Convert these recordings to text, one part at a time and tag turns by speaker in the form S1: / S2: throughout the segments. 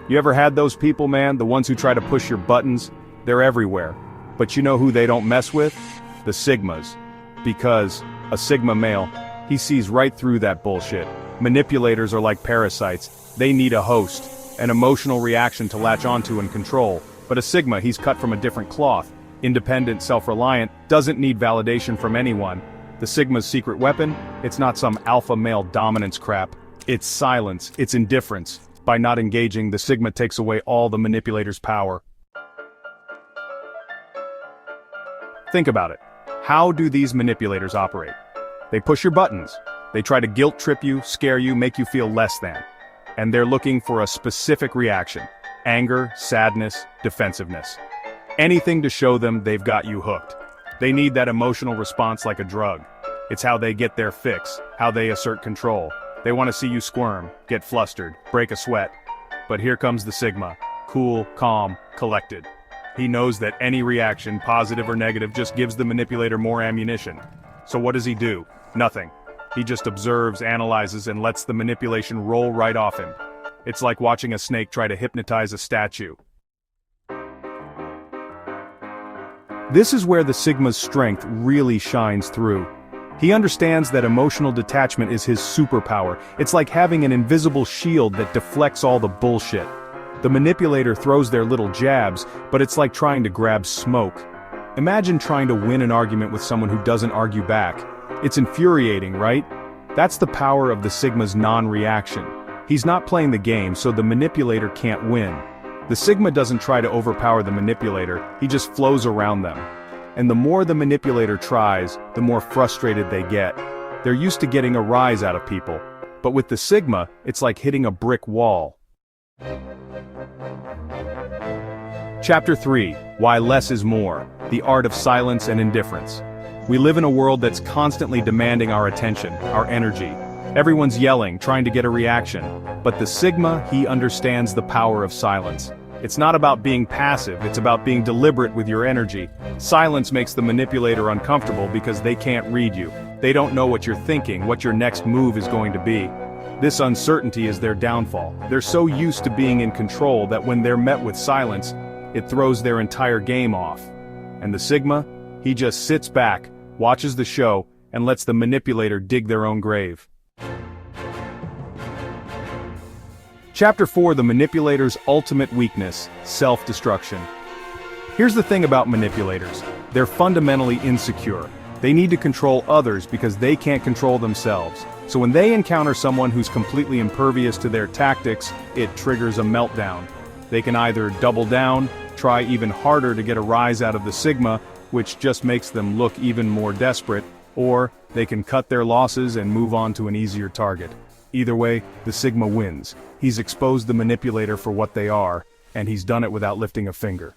S1: You ever had those people, man, the ones who try to push your buttons? They're everywhere. But you know who they don't mess with? The Sigmas. Because a Sigma male, he sees right through that bullshit. Manipulators are like parasites. They need a host, an emotional reaction to latch onto and control. But a Sigma, he's cut from a different cloth. Independent, self-reliant, doesn't need validation from anyone. The Sigma's secret weapon? It's not some alpha male dominance crap. It's silence, it's indifference. By not engaging, the Sigma takes away all the manipulator's power. Think about it. How do these manipulators operate? They push your buttons. They try to guilt trip you, scare you, make you feel less than. And they're looking for a specific reaction. Anger, sadness, defensiveness. Anything to show them they've got you hooked. They need that emotional response like a drug. It's how they get their fix, how they assert control. They want to see you squirm, get flustered, break a sweat. But here comes the Sigma. Cool, calm, collected. He knows that any reaction, positive or negative, just gives the manipulator more ammunition. So what does he do? Nothing. He just observes, analyzes, and lets the manipulation roll right off him. It's like watching a snake try to hypnotize a statue. This is where the Sigma's strength really shines through. He understands that emotional detachment is his superpower. It's like having an invisible shield that deflects all the bullshit. The manipulator throws their little jabs, but it's like trying to grab smoke. Imagine trying to win an argument with someone who doesn't argue back. It's infuriating, right? That's the power of the Sigma's non-reaction. He's not playing the game, so the manipulator can't win. The Sigma doesn't try to overpower the manipulator, he just flows around them. And the more the manipulator tries, the more frustrated they get. They're used to getting a rise out of people. But with the Sigma, it's like hitting a brick wall. Chapter 3. Why Less is More. The Art of Silence and Indifference. We live in a world that's constantly demanding our attention, our energy. Everyone's yelling, trying to get a reaction. But the Sigma, he understands the power of silence. It's not about being passive, it's about being deliberate with your energy. Silence makes the manipulator uncomfortable because they can't read you. They don't know what you're thinking, what your next move is going to be. This uncertainty is their downfall. They're so used to being in control that when they're met with silence, it throws their entire game off. And the Sigma, he just sits back, watches the show, and lets the manipulator dig their own grave. Chapter 4. The Manipulator's Ultimate Weakness, Self-Destruction. Here's the thing about manipulators. They're fundamentally insecure. They need to control others because they can't control themselves. So when they encounter someone who's completely impervious to their tactics, it triggers a meltdown. They can either double down, try even harder to get a rise out of the Sigma, which just makes them look even more desperate, or they can cut their losses and move on to an easier target. Either way, the Sigma wins. He's exposed the manipulator for what they are, and he's done it without lifting a finger.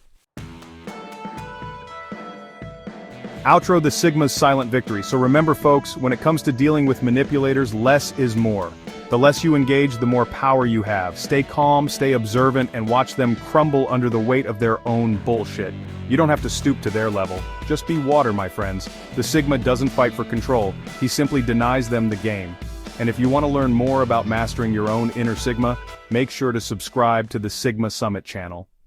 S1: Outro: the Sigma's silent victory. So remember folks, when it comes to dealing with manipulators, less is more. The less you engage, the more power you have. Stay calm, stay observant, and watch them crumble under the weight of their own bullshit. You don't have to stoop to their level. Just be water, my friends. The Sigma doesn't fight for control, he simply denies them the game. And if you want to learn more about mastering your own inner Sigma, make sure to subscribe to the Sigma Summit channel.